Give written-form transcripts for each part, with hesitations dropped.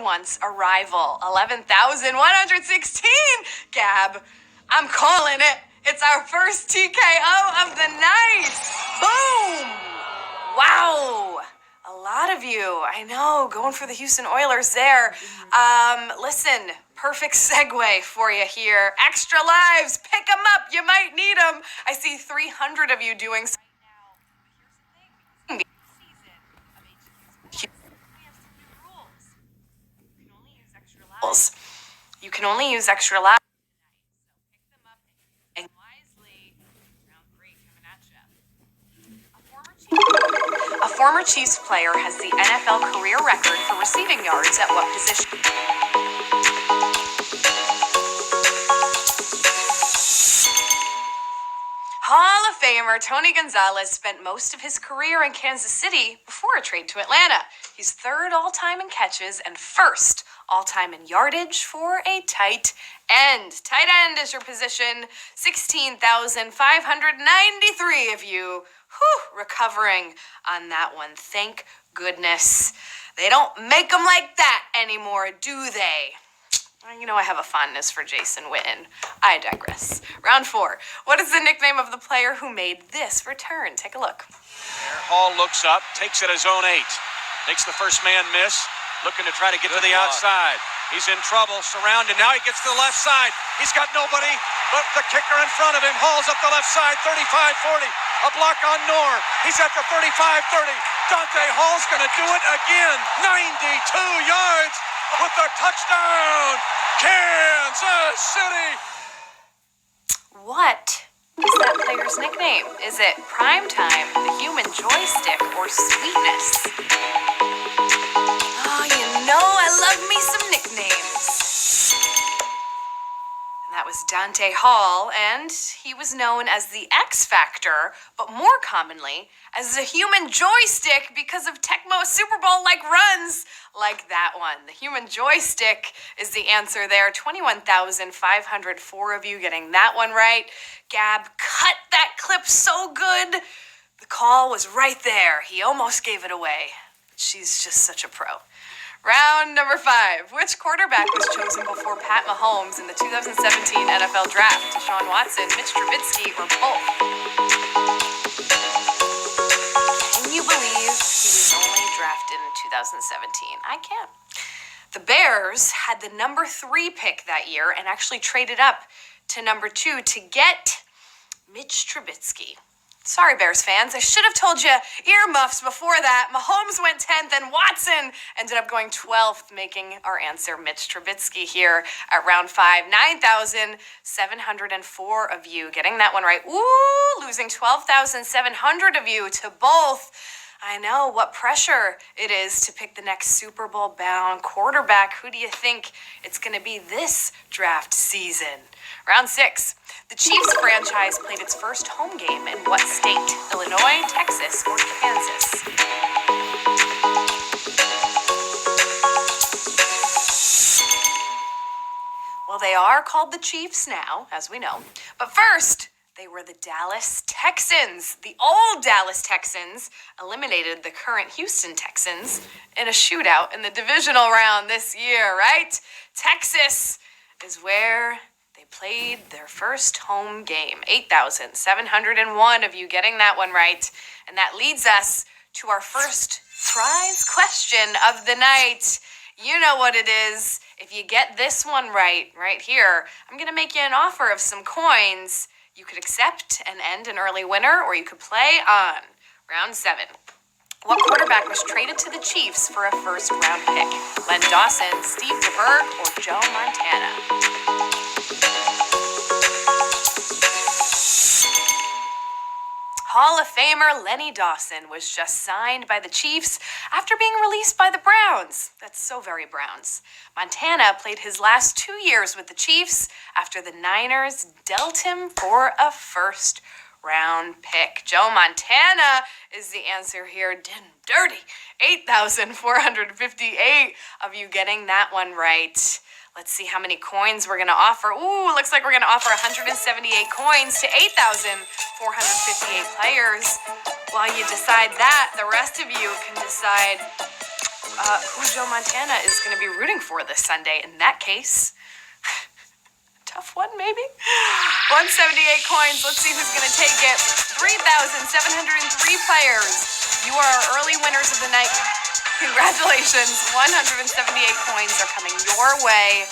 once a rival. 11,116. Gab, I'm calling it. It's our first TKO of the night. Boom. Wow. A lot of you, I know, going for the Houston Oilers there. Listen, perfect segue for you here. Extra lives, pick them up. You might need them. I see 300 of you doing so. You can only use extra lives. And wisely, round 3 coming at you. A former Chiefs player has the NFL career record for receiving yards at what position? Hall of Famer Tony Gonzalez spent most of his career in Kansas City before a trade to Atlanta. He's third all-time in catches and first all-time in yardage for a tight end. Tight end is your position. 16,593 of you recovering on that one. Thank goodness. They don't make them like that anymore, do they? You know I have a fondness for Jason Witten. I digress. Round 4. What is the nickname of the player who made this return? Take a look. There, Hall looks up, takes it his own 8. Makes the first man miss, looking to try to get to the outside. He's in trouble, surrounded. Now he gets to the left side. He's got nobody but the kicker in front of him. Hall's up the left side, 35-40. A block on Noor. He's at the 35-30. Dante Hall's going to do it again. 92 yards with the touchdown. Kansas City. What is that player's nickname? Is it Primetime, the Human Joystick, or Sweetness? Oh, you know I love me some nicknames. And that was Dante Hall, and he was known as the X Factor, but more commonly as the Human Joystick because of Tecmo Super Bowl-like runs like that one. The Human Joystick is the answer there. 21,504 of you getting that one right. Gab cut that clip so good. The call was right there. He almost gave it away. She's just such a pro. Round number 5. Which quarterback was chosen before Pat Mahomes in the 2017 NFL Draft? Deshaun Watson, Mitch Trubisky, or both? Can you believe he was only drafted in 2017? I can't. The Bears had the number 3 pick that year and actually traded up to number 2 to get Mitch Trubisky. Sorry, Bears fans. I should have told you earmuffs before that. Mahomes went 10th and Watson ended up going 12th, making our answer Mitch Trubisky here at round 5. 9,704 of you getting that one right. Ooh, losing 12,700 of you to both. I know what pressure it is to pick the next Super Bowl bound quarterback. Who do you think it's going to be this draft season? Round 6. The Chiefs franchise played its first home game in what state? Illinois, Texas, or Kansas? Well, they are called the Chiefs now, as we know. But first, they were the Dallas Texans. The old Dallas Texans eliminated the current Houston Texans in a shootout in the divisional round this year, right? Texas is where they played their first home game. 8,701 of you getting that one right. And that leads us to our first prize question of the night. You know what it is. If you get this one right here, I'm going to make you an offer of some coins. You could accept and end an early winner, or you could play on. Round 7. What quarterback was traded to the Chiefs for a first-round pick? Len Dawson, Steve DeBerg, or Joe Montana? Hall of Famer Lenny Dawson was just signed by the Chiefs after being released by the Browns. That's so very Browns. Montana played his last 2 years with the Chiefs after the Niners dealt him for a first-round pick. Joe Montana is the answer here. Dirty. 8,458 of you getting that one right. Let's see how many coins we're going to offer. Ooh, looks like we're going to offer 178 coins to 8,458 players. While you decide that, the rest of you can decide who Joe Montana is going to be rooting for this Sunday. In that case, tough one, maybe? 178 coins. Let's see who's going to take it. 3,703 players. You are our early winners of the night. Congratulations. 178 coins are coming your way.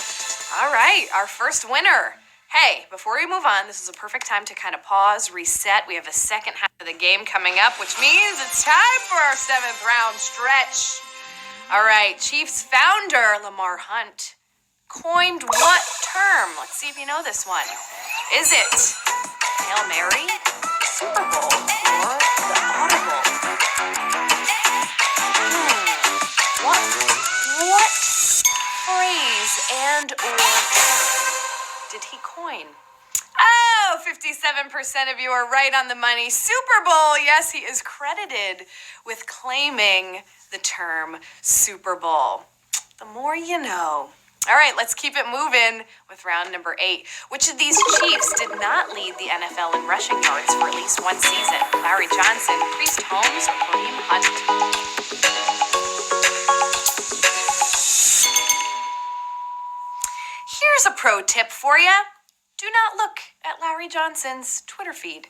All right, our first winner. Hey, before we move on, this is a perfect time to kind of pause, reset. We have the second half of the game coming up, which means it's time for our 7th round stretch. All right, Chiefs founder Lamar Hunt coined what term? Let's see if you know this one. Is it Hail Mary, Super Bowl, or the Audible? What phrase and or term did he coin? Oh, 57% of you are right on the money. Super Bowl. Yes, he is credited with claiming the term Super Bowl. The more you know. All right, let's keep it moving with round number 8. Which of these Chiefs did not lead the NFL in rushing yards for at least one season? Larry Johnson, Priest Holmes, or Kareem Hunt? Here's a pro tip for you. Do not look at Larry Johnson's Twitter feed.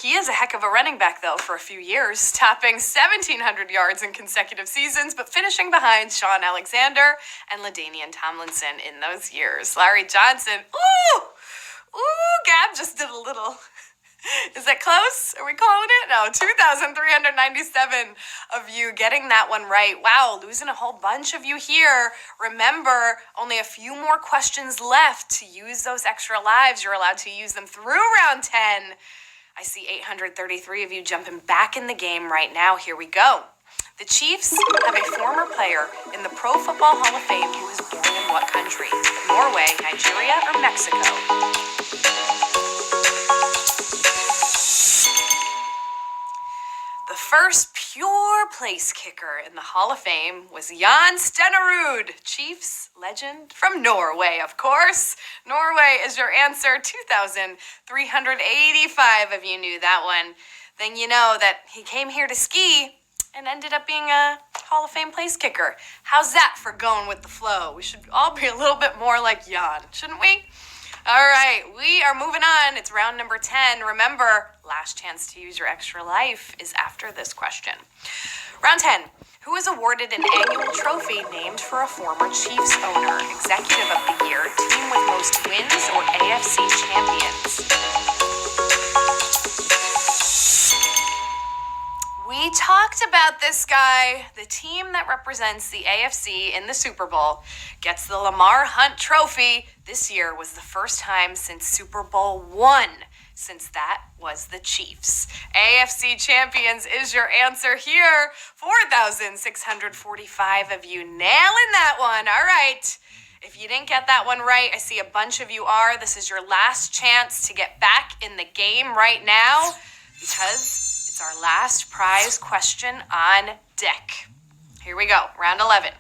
He is a heck of a running back, though, for a few years, topping 1,700 yards in consecutive seasons, but finishing behind Sean Alexander and LaDainian Tomlinson in those years. Larry Johnson, Gab just did a little. Is that close? Are we calling it? No, 2,397 of you getting that one right. Wow, losing a whole bunch of you here. Remember, only a few more questions left to use those extra lives. You're allowed to use them through round 10. I see 833 of you jumping back in the game right now. Here we go. The Chiefs have a former player in the Pro Football Hall of Fame who was born in what country? Norway, Nigeria, or Mexico? The first pure place kicker in the Hall of Fame was Jan Stenerud, Chiefs legend from Norway, of course. Norway is your answer. 2,385 of you knew that one. Then you know that he came here to ski and ended up being a Hall of Fame place kicker. How's that for going with the flow? We should all be a little bit more like Jan, shouldn't we? All right, we are moving on. It's round number 10. Remember, last chance to use your extra life is after this question. Round 10. Who is awarded an annual trophy named for a former Chiefs owner, Executive of the Year, Team with Most Wins, or AFC Champions? We talked about this guy. The team that represents the AFC in the Super Bowl gets the Lamar Hunt Trophy. This year was the first time since Super Bowl I, since that was the Chiefs. AFC Champions is your answer here. 4,645 of you nailing that one. All right. If you didn't get that one right, I see a bunch of you are. This is your last chance to get back in the game right now because it's our last prize question on deck. Here we go, round 11.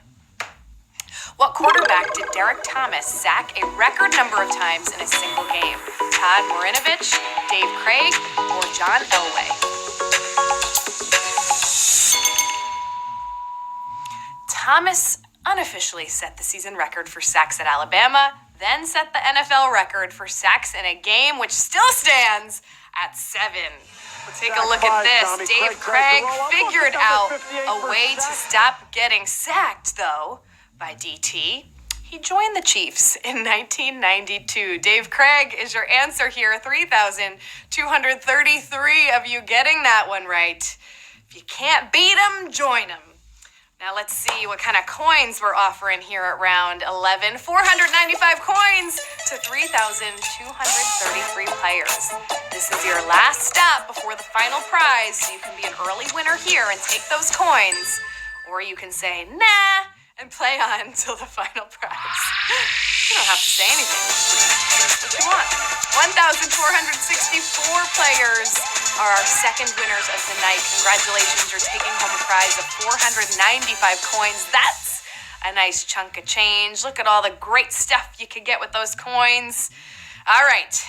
What quarterback did Derek Thomas sack a record number of times in a single game? Todd Marinovich, Dave Craig, or John Elway? Thomas unofficially set the season record for sacks at Alabama, then set the NFL record for sacks in a game, which still stands at 7. Let's take a look at this. Dave Craig figured out a way to stop getting sacked, though, by DT. He joined the Chiefs in 1992. Dave Craig is your answer here. 3,233 of you getting that one right. If you can't beat them, join them. Now let's see what kind of coins we're offering here at round 11. 495 coins to 3,233 players. This is your last stop before the final prize, so you can be an early winner here and take those coins. Or you can say, nah, and play on until the final prize. You don't have to say anything. Just what you want. 1,464 players are our second winners of the night. Congratulations, you're taking home a prize of 495 coins. That's a nice chunk of change. Look at all the great stuff you could get with those coins. All right,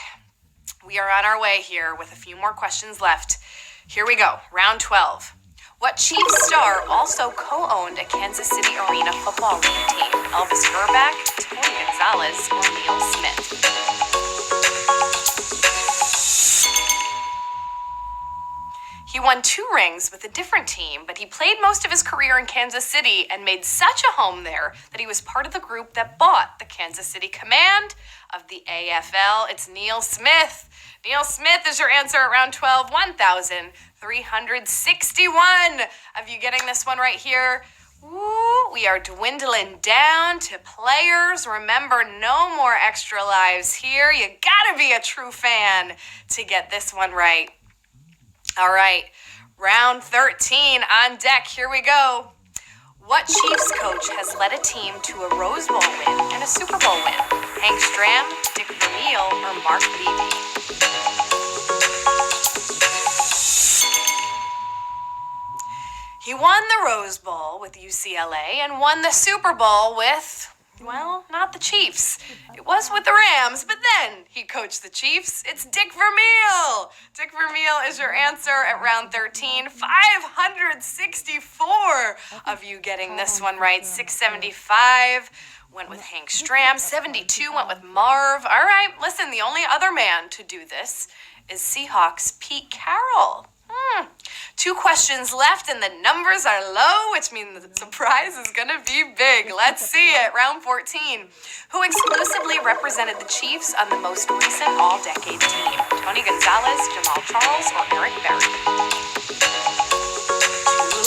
we are on our way here with a few more questions left. Here we go, round 12. What Chiefs star also co-owned a Kansas City Arena Football League team? Elvis Grbac, Tony Gonzalez, or Neil Smith? He won 2 rings with a different team, but he played most of his career in Kansas City and made such a home there that he was part of the group that bought the Kansas City Command of the AFL. It's Neil Smith. Neil Smith is your answer at round 12, 1,361 of you getting this one right here. Ooh, we are dwindling down to players. Remember, no more extra lives here. You gotta be a true fan to get this one right. All right, round 13 on deck. Here we go. What Chiefs coach has led a team to a Rose Bowl win and a Super Bowl win? Hank Stram, Dick Vermeil, or Mark Levy? He won the Rose Bowl with UCLA and won the Super Bowl with, well, not the Chiefs. It was with the Rams, but then he coached the Chiefs. It's Dick Vermeil. Dick Vermeil is your answer at round 13. 564 of you getting this one right. 675 went with Hank Stram. 72 went with Marv. All right, listen, the only other man to do this is Seahawks' Pete Carroll. 2 questions left and the numbers are low, which means the surprise is going to be big. Let's see it. Round 14. Who exclusively represented the Chiefs on the most recent all-decade team? Tony Gonzalez, Jamal Charles, or Eric Berry? 2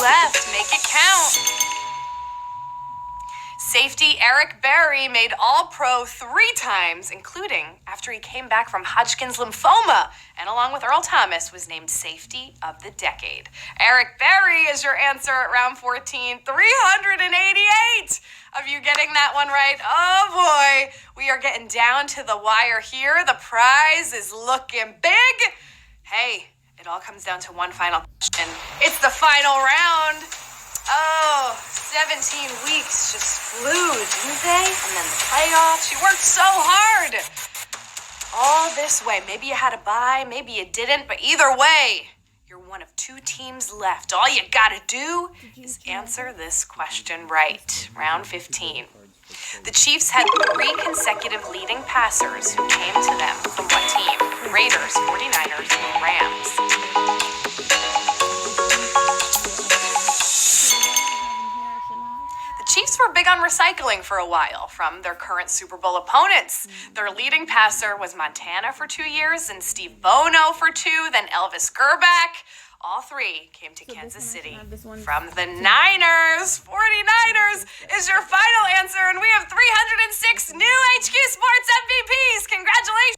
left. Make it count. Safety Eric Berry made All-Pro 3 times, including after he came back from Hodgkin's lymphoma, and along with Earl Thomas, was named Safety of the Decade. Eric Berry is your answer at round 14. 388 of you getting that one right. Oh boy, we are getting down to the wire here. The prize is looking big. Hey, it all comes down to one final question. It's the final round. Oh, 17 weeks just flew, didn't they? And then the playoffs. You worked so hard. All this way. Maybe you had a bye, maybe you didn't, but either way, you're one of 2 teams left. All you gotta do is answer this question right. Round 15. The Chiefs had 3 consecutive leading passers who came to them from what team? Raiders, 49ers, or Rams? Chiefs were big on recycling for a while from their current Super Bowl opponents. Their leading passer was Montana for 2 years, and Steve Bono for 2, then Elvis Grbac. All 3 came to Kansas City from the Niners. 49ers is your final answer, and we have 306 new HQ Sports MVPs. Congratulations!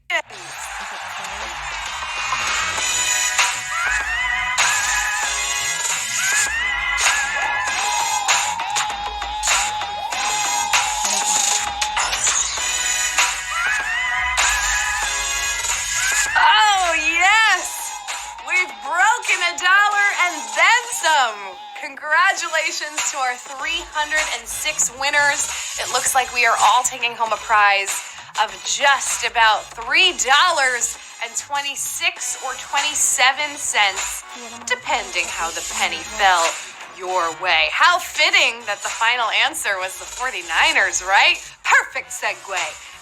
$1 and then some. Congratulations to our 306 winners. It looks like we are all taking home a prize of just about $3.26 or 27 cents, depending how the penny fell your way. How fitting that the final answer was the 49ers, right? Perfect segue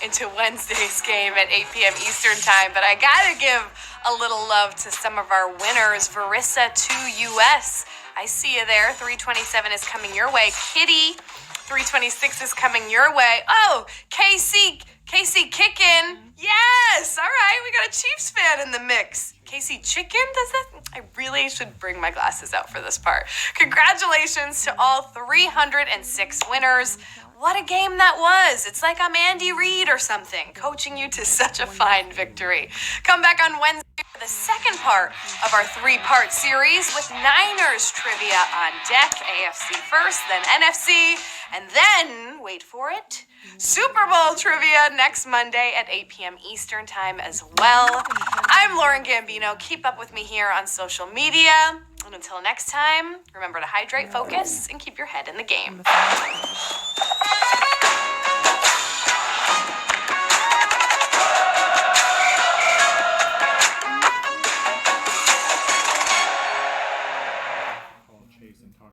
into Wednesday's game at 8 p.m. Eastern time. But I gotta give a little love to some of our winners. Verissa 2US, I see you there. 327 is coming your way. Kitty, 326 is coming your way. Oh, Casey Kickin. Yes, all right, we got a Chiefs fan in the mix. Casey Chicken, does that? I really should bring my glasses out for this part. Congratulations to all 306 winners. What a game that was. It's like I'm Andy Reid or something, coaching you to such a fine victory. Come back on Wednesday for the second part of our 3-part series with Niners trivia on deck. AFC first, then NFC, and then, wait for it, Super Bowl trivia next Monday at 8 p.m. Eastern time as well. I'm Lauren Gambino. Keep up with me here on social media. And until next time, remember to hydrate, focus, and keep your head in the game.